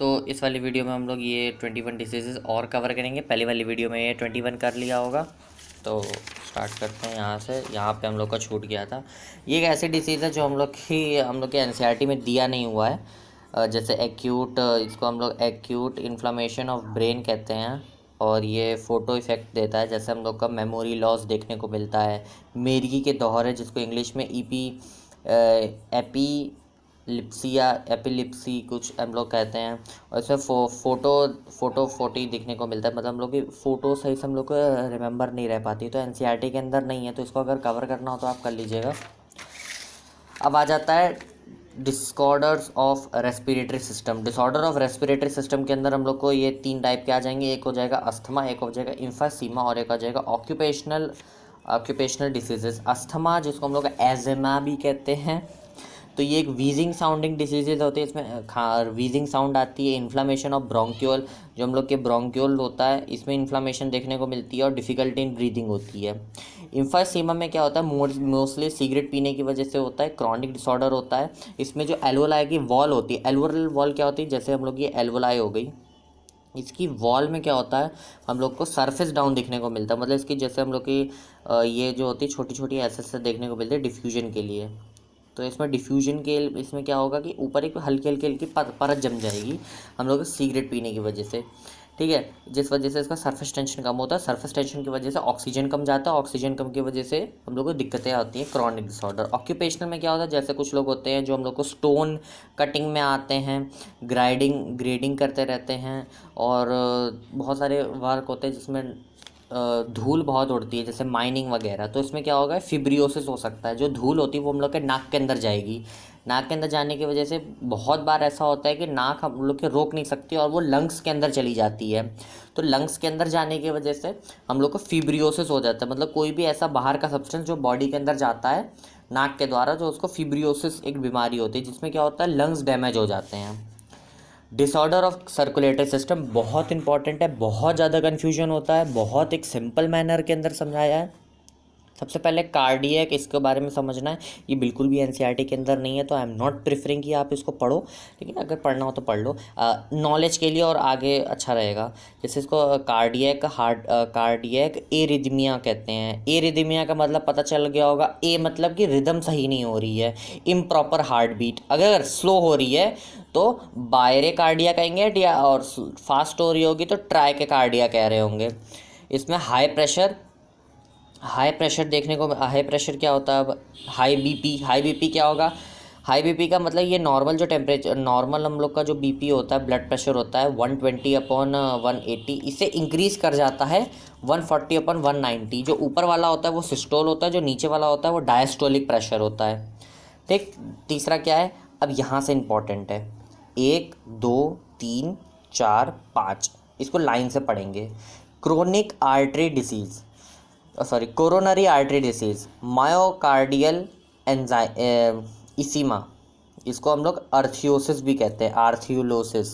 तो इस वाली वीडियो में हम लोग ये 21 डिसीज़ और कवर करेंगे। पहली वाली वीडियो में ये 21 कर लिया होगा। तो स्टार्ट करते हैं यहाँ से। यहाँ पे हम लोग का छूट गया था। ये एक ऐसी डिसीज़ है जो हम लोग के एनसीईआरटी में दिया नहीं हुआ है। जैसे एक्यूट, इसको हम लोग एक्यूट इन्फ्लामेशन ऑफ ब्रेन कहते हैं। और ये फ़ोटो इफ़ेक्ट देता है, जैसे हम लोग का मेमोरी लॉस देखने को मिलता है, मेरगी के दौरे जिसको इंग्लिश में एपिलिप्सिया एपिलिप्सी कुछ हम लोग कहते हैं। और इसमें फोटो दिखने को मिलता है, मतलब हम लोग की फ़ोटो सही से हम लोग को रिमेंबर नहीं रह पाती, तो एनसीईआरटी के अंदर नहीं है, तो इसको अगर कवर करना हो तो आप कर लीजिएगा। अब आ जाता है disorders of respiratory system. Disorder of respiratory system के अंदर हम लोग को ये 3 टाइप के आ जाएंगे। एक हो जाएगा अस्थमा, एक हो जाएगा इम्फीसीमा, और एक हो जाएगा ऑक्यूपेशनल डिसीजेज। अस्थमा जिसको हम लोग एजेमा भी कहते हैं, तो ये एक वीजिंग साउंडिंग डिसीजेज होती है। इसमें वीजिंग साउंड आती है। इन्फ्लामेशन ऑफ ब्रोंक्यूल, जो हम लोग के ब्रोंक्यूल होता है, इसमें इन्फ्लामेशन देखने को मिलती है और डिफ़िकल्टी इन ब्रीदिंग होती है। इम्फीसीमा में क्या होता है, मोस्टली सिगरेट पीने की वजह से होता है, क्रॉनिक डिसऑर्डर होता है। इसमें जो एल्वोलाई की वॉल होती है, एल्वोल वॉल क्या होती है, जैसे हम लोग ये एल्वोलाई हो गई, इसकी वॉल में क्या होता है, हम लोग को सरफेस डाउन दिखने को मिलता है। मतलब इसकी जैसे हम लोग की ये जो होती है छोटी छोटी ऐसे देखने को मिलती है डिफ्यूजन के लिए। तो इसमें डिफ्यूजन के इसमें क्या होगा कि ऊपर एक हल्की हल्की परत जम जाएगी हम लोग सिगरेट पीने की वजह से, ठीक है, जिस वजह से इसका सरफेस टेंशन कम होता है। सरफेस टेंशन की वजह से ऑक्सीजन कम जाता है, ऑक्सीजन कम की वजह से हम लोग को दिक्कतें आती हैं, क्रॉनिक डिसऑर्डर। ऑक्यूपेशनल में क्या होता है, जैसे कुछ लोग होते हैं जो हम लोग को स्टोन कटिंग में आते हैं, ग्रेडिंग करते रहते हैं, और बहुत सारे वर्क होते हैं जिसमें धूल बहुत उड़ती है, जैसे माइनिंग वगैरह। तो इसमें क्या होगा, फिब्रियोसिस हो सकता है। जो धूल होती है वो हम लोग के नाक के अंदर जाएगी। नाक के अंदर जाने की वजह से बहुत बार ऐसा होता है कि नाक हम लोग के रोक नहीं सकती और वो लंग्स के अंदर चली जाती है। तो लंग्स के अंदर जाने की वजह से हम लोग को फिब्रियोसिस हो जाता है। मतलब कोई भी ऐसा बाहर का सब्सटेंस जो बॉडी के अंदर जाता है नाक के द्वारा, जो उसको फिब्रियोसिस एक बीमारी होती है, जिसमें क्या होता है, लंग्स डैमेज हो जाते हैं। डिसऑर्डर ऑफ सर्कुलेटरी सिस्टम बहुत इंपॉर्टेंट है, बहुत ज़्यादा कन्फ्यूजन होता है, बहुत एक सिंपल मैनर के अंदर समझाया है। सबसे पहले कार्डियक, इसके बारे में समझना है। ये बिल्कुल भी एनसीईआरटी के अंदर नहीं है, तो आई एम नॉट प्रेफरिंग कि आप इसको पढ़ो, लेकिन अगर पढ़ना हो तो पढ़ लो नॉलेज के लिए और आगे अच्छा रहेगा। जैसे इसको कार्डियक एरिदमिया कहते हैं। एरिदमिया का मतलब पता चल गया होगा, ए मतलब कि रिदम सही नहीं हो रही है, इम्प्रॉपर हार्ट बीट। अगर स्लो हो रही है तो बायरे कार्डिया कहेंगे, या और फास्ट हो रही होगी तो ट्राई के कार्डिया कह रहे होंगे। इसमें हाई प्रेशर देखने को, हाई प्रेशर क्या होता है, हाई बीपी क्या होगा, हाई बीपी का मतलब ये नॉर्मल जो टेम्परेचर, नॉर्मल हम लोग का जो बीपी होता है, ब्लड प्रेशर होता है 120/180, इसे इंक्रीज़ कर जाता है 140/190। जो ऊपर वाला होता है वो सिस्टोल होता है, जो नीचे वाला होता है वो डायस्टोलिक प्रेशर होता है, ठीक। तीसरा क्या है, अब यहाँ से इम्पॉर्टेंट है, 1 2 3 4 5, इसको लाइन से पढ़ेंगे। Chronic artery disease, coronary artery disease, myocardial ischemia, इसको हम लोग अर्थियोसिस भी कहते हैं, आर्थियोलोसिस।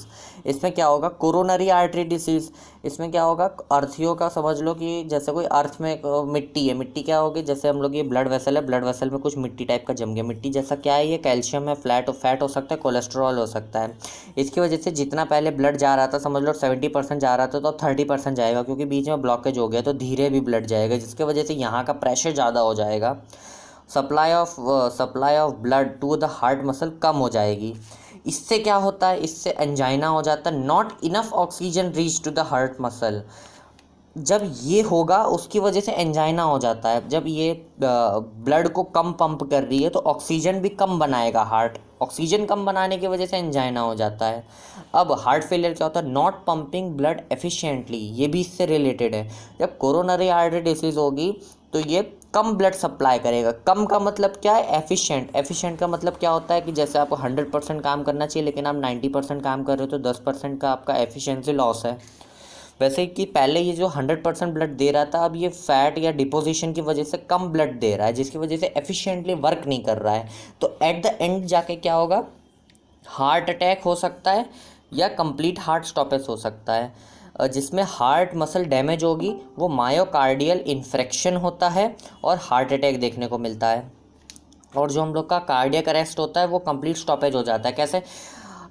इसमें क्या होगा, कोरोनरी आर्टरी डिसीज़, इसमें क्या होगा, अर्थियो का समझ लो कि जैसे कोई अर्थ में मिट्टी है, मिट्टी क्या होगी, जैसे हम लोग ये ब्लड वेसल है, ब्लड वेसल में कुछ मिट्टी टाइप का जम गया। मिट्टी जैसा क्या है, ये कैल्शियम है, फैट हो सकता है, कोलेस्ट्रॉल हो सकता है। इसकी वजह से जितना पहले ब्लड जा रहा था, समझ लो 70% जा रहा था, तो अब 30% जाएगा, क्योंकि बीच में ब्लॉकेज हो गया, तो धीरे भी ब्लड जाएगा, जिसकी वजह से यहाँ का प्रेशर ज़्यादा हो जाएगा। Supply of blood to the heart muscle कम हो जाएगी। इससे क्या होता है, इससे एंजाइना हो जाता है। Not enough oxygen reach to the heart muscle, जब ये होगा उसकी वजह से एंजाइना हो जाता है। जब ये ब्लड को कम पंप कर रही है तो ऑक्सीजन भी कम बनाएगा हार्ट, ऑक्सीजन कम बनाने की वजह से एंजाइना हो जाता है। अब हार्ट फेलियर क्या होता है, नॉट पंपिंग ब्लड एफिशिएंटली, ये भी इससे रिलेटेड है। जब कोरोनरी आर्टरी डिसीज़ होगी तो ये कम ब्लड सप्लाई करेगा। कम का मतलब क्या है, एफिशिएंट का मतलब क्या होता है कि जैसे आपको 100% काम करना चाहिए लेकिन आप 90% काम कर रहे हो, तो 10% का आपका एफिशिएंसी लॉस है। वैसे कि पहले ये जो 100% ब्लड दे रहा था, अब ये फैट या डिपोजिशन की वजह से कम ब्लड दे रहा है, जिसकी वजह से एफिशिएंटली वर्क नहीं कर रहा है। तो एट द एंड जाके क्या होगा, हार्ट अटैक हो सकता है या कंप्लीट हार्ट स्टॉपेज हो सकता है। जिसमें हार्ट मसल डैमेज होगी वो मायोकार्डियल इन्फ्रेक्शन होता है और हार्ट अटैक देखने को मिलता है। और जो हम लोग का कार्डियक अरेस्ट होता है वो कंप्लीट स्टॉपेज हो जाता है। कैसे,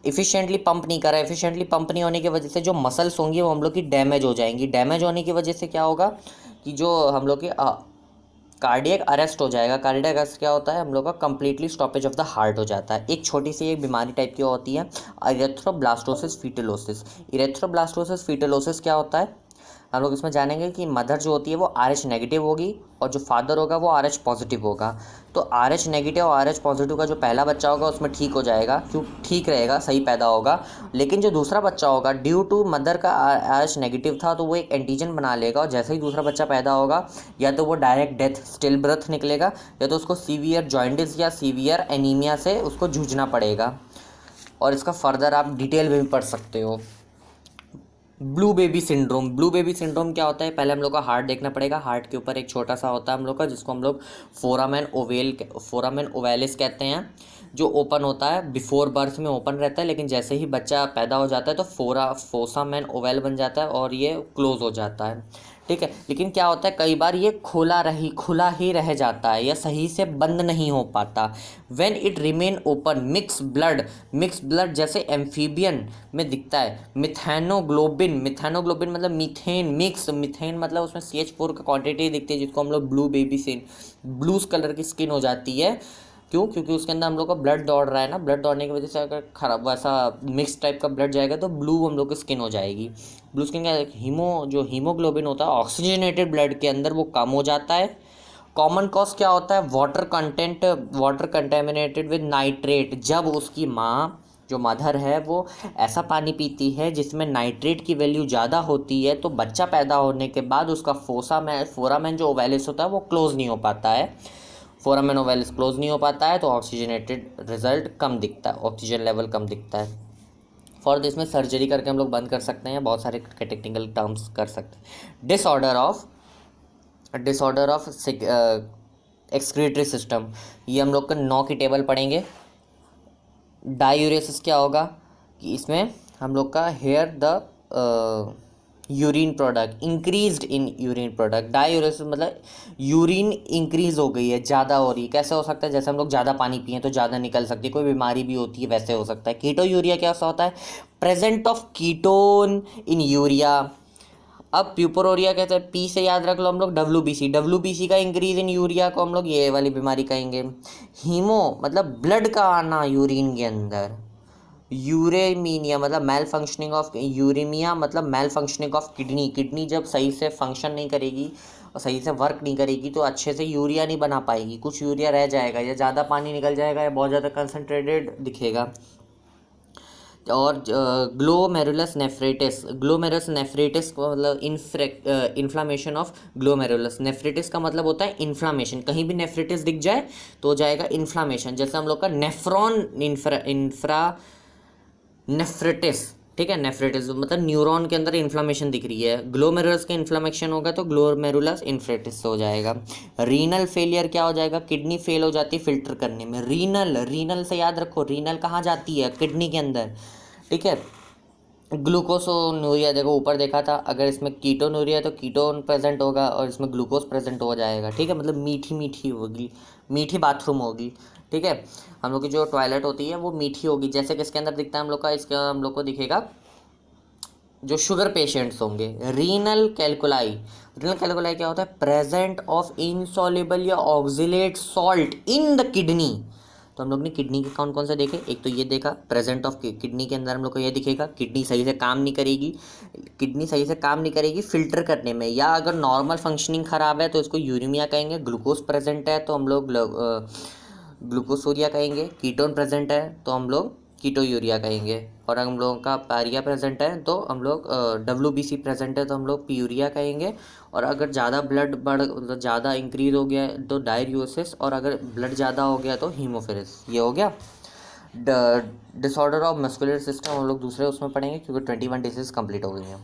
इफ़िशिएंटली पंप नहीं कर रहा है, इफ़िशिएंटली पंप नहीं होने की वजह से जो मसल्स होंगी वो हम लोग की डैमेज हो जाएंगी। डैमेज होने की वजह से क्या होगा कि जो हम लोग की कार्डियक अरेस्ट हो जाएगा। कार्डियक अरेस्ट क्या होता है, हम लोग का completely stoppage of the heart हो जाता है। एक छोटी सी एक बीमारी टाइप की होती है इरेथ्रोब्लास्टोसिस फीटलोसिस। इरेथ्रोब्लास्टोसिस फीटलोसिस क्या होता है, हम लोग इसमें जानेंगे कि मदर जो होती है वो RH नेगेटिव होगी और जो फादर होगा वो RH पॉजिटिव होगा। तो RH नेगेटिव और RH पॉजिटिव का जो पहला बच्चा होगा उसमें ठीक हो जाएगा, क्यों ठीक रहेगा, सही पैदा होगा। लेकिन जो दूसरा बच्चा होगा ड्यू टू मदर का RH नेगेटिव था तो वो एक एंटीजन बना लेगा और जैसे ही दूसरा बच्चा पैदा होगा या तो वो डायरेक्ट डेथ स्टिल बर्थ निकलेगा या तो उसको सीवियर जॉइंटिस या सीवियर एनीमिया से उसको जूझना पड़ेगा। और इसका फर्दर आप डिटेल में भी पढ़ सकते हो। Blue baby syndrome. Blue baby syndrome क्या होता है, पहले हम लोग का हार्ट देखना पड़ेगा। हार्ट के ऊपर एक छोटा सा होता है हम लोग का जिसको हम लोग फोरामेन ओवेलिस कहते हैं, जो ओपन होता है। बिफोर बर्थ में ओपन रहता है लेकिन जैसे ही बच्चा पैदा हो जाता है तो फोसामेन ओवेल बन जाता है और ये क्लोज हो जाता है, ठीक है। लेकिन क्या होता है कई बार ये खुला ही रह जाता है या सही से बंद नहीं हो पाता। When it remain open mix blood जैसे एम्फीबियन में दिखता है। मिथेनोग्लोबिन मतलब मीथेन मतलब उसमें CH4 का क्वांटिटी दिखती है जिसको हम लोग ब्लू कलर की स्किन हो जाती है। क्यों, क्योंकि उसके अंदर हम लोग का ब्लड दौड़ रहा है ना, ब्लड दौड़ने की वजह से अगर खराब वैसा मिक्स टाइप का ब्लड जाएगा तो ब्लू हम लोग की स्किन हो जाएगी। ब्लू स्किन का जो हीमोग्लोबिन होता है ऑक्सीजनेटेड ब्लड के अंदर वो कम हो जाता है। कॉमन कॉज क्या होता है, वाटर कंटेमिनेटेड विद नाइट्रेट। जब उसकी माँ जो मदर है वो ऐसा पानी पीती है जिसमें नाइट्रेट की वैल्यू ज़्यादा होती है तो बच्चा पैदा होने के बाद उसका फोरामेन जो ओवेलिस होता है वो क्लोज नहीं हो पाता है। फोरामेन ओवेलिस क्लोज नहीं हो पाता है तो ऑक्सीजनेटेड रिजल्ट कम दिखता है, ऑक्सीजन लेवल कम दिखता है। फॉर दिस में सर्जरी करके हम लोग बंद कर सकते हैं, बहुत सारे टेक्निकल टर्म्स कर सकते हैं। डिसऑर्डर ऑफ एक्सक्रीटरी सिस्टम, ये हम लोग का 9 की टेबल पढ़ेंगे। डायूरेसिस क्या होगा कि इसमें हम लोग का here the urine product increased in urine product. Diuresis मतलब यूरिन इंक्रीज हो गई है, ज़्यादा हो रही है। कैसे हो सकता है, जैसे हम लोग ज़्यादा पानी पिए तो ज़्यादा निकल सकती है, कोई बीमारी भी होती है वैसे हो सकता है। कीटोयूरिया क्या होता है, present of ketone in urea. अब प्यूपरोरिया कहते हैं, पी से याद रख लो हम लोग WBC का इंक्रीज इन यूरिया को हम लोग ये वाली बीमारी कहेंगे। हीमो मतलब ब्लड का आना यूरिन के अंदर। यूरेमीनिया मतलब मैल फंक्शनिंग ऑफ यूरेमिया मतलब मैल फंक्शनिंग ऑफ किडनी जब सही से फंक्शन नहीं करेगी और सही से वर्क नहीं करेगी तो अच्छे से यूरिया नहीं बना पाएगी, कुछ यूरिया रह जाएगा या ज़्यादा पानी निकल जाएगा या बहुत ज़्यादा कंसनट्रेटेड दिखेगा। और ग्लोमेरुलस नेफ्रिटिस का मतलब इन्फ्लामेशन ऑफ ग्लोमेरुलस। नेफ्रिटिस का मतलब होता है इन्फ्लामेशन, कहीं भी नेफ्रिटिस दिख जाए तो हो जाएगा इन्फ्लामेशन। जैसे हम लोग का नेफ्रिटिस, ठीक है। नेफ्रिटिस मतलब न्यूरॉन के अंदर इन्फ्लामेशन दिख रही है, ग्लोमेरुलस का इन्फ्लामेशन होगा तो ग्लोमेरुलस इन्फ्रिटिस हो जाएगा। रीनल फेलियर क्या हो जाएगा, किडनी फेल हो जाती है फिल्टर करने में। रीनल से याद रखो, रीनल कहाँ जाती है, किडनी के अंदर, ठीक है। ग्लूकोसोनूरिया देखो ऊपर देखा था, अगर इसमें कीटोनूरिया तो कीटोन प्रेजेंट होगा और इसमें ग्लूकोज प्रेजेंट हो जाएगा, ठीक है। मतलब मीठी होगी, मीठी बाथरूम होगी, ठीक है। हम लोग की जो टॉयलेट होती है वो मीठी होगी। जैसे किसके अंदर दिखता है हम लोग का, इसके हम लोग को दिखेगा जो शुगर पेशेंट्स होंगे। रीनल कैलकुलाई क्या होता है, प्रेजेंट ऑफ इनसॉल्युबल या oxalate salt in the kidney. तो हम लोग ने किडनी के कौन कौन से देखे, एक तो ये देखा प्रेजेंट ऑफ किडनी के अंदर हम लोग को ये दिखेगा किडनी सही से काम नहीं करेगी फिल्टर करने में, या अगर नॉर्मल फंक्शनिंग ख़राब है तो इसको यूरेमिया कहेंगे। ग्लूकोज प्रेजेंट है तो हम लोग ग्लूकोसूरिया कहेंगे। कीटोन प्रेजेंट है तो हम लोग कीटोयूरिया कहेंगे। और हम लोगों का पारिया प्रेजेंट है तो हम लोग WBC प्रेजेंट है तो हम लोग पियूरिया कहेंगे। और अगर ज़्यादा ब्लड ज़्यादा इंक्रीज हो गया तो डायरियोसिस, और अगर ब्लड ज़्यादा हो गया तो हीमोफिलिस। ये हो गया। डिसऑर्डर ऑफ मस्कुलर सिस्टम हम लोग दूसरे उसमें पढ़ेंगे क्योंकि 21 डिजीज कंप्लीट हो गई हैं।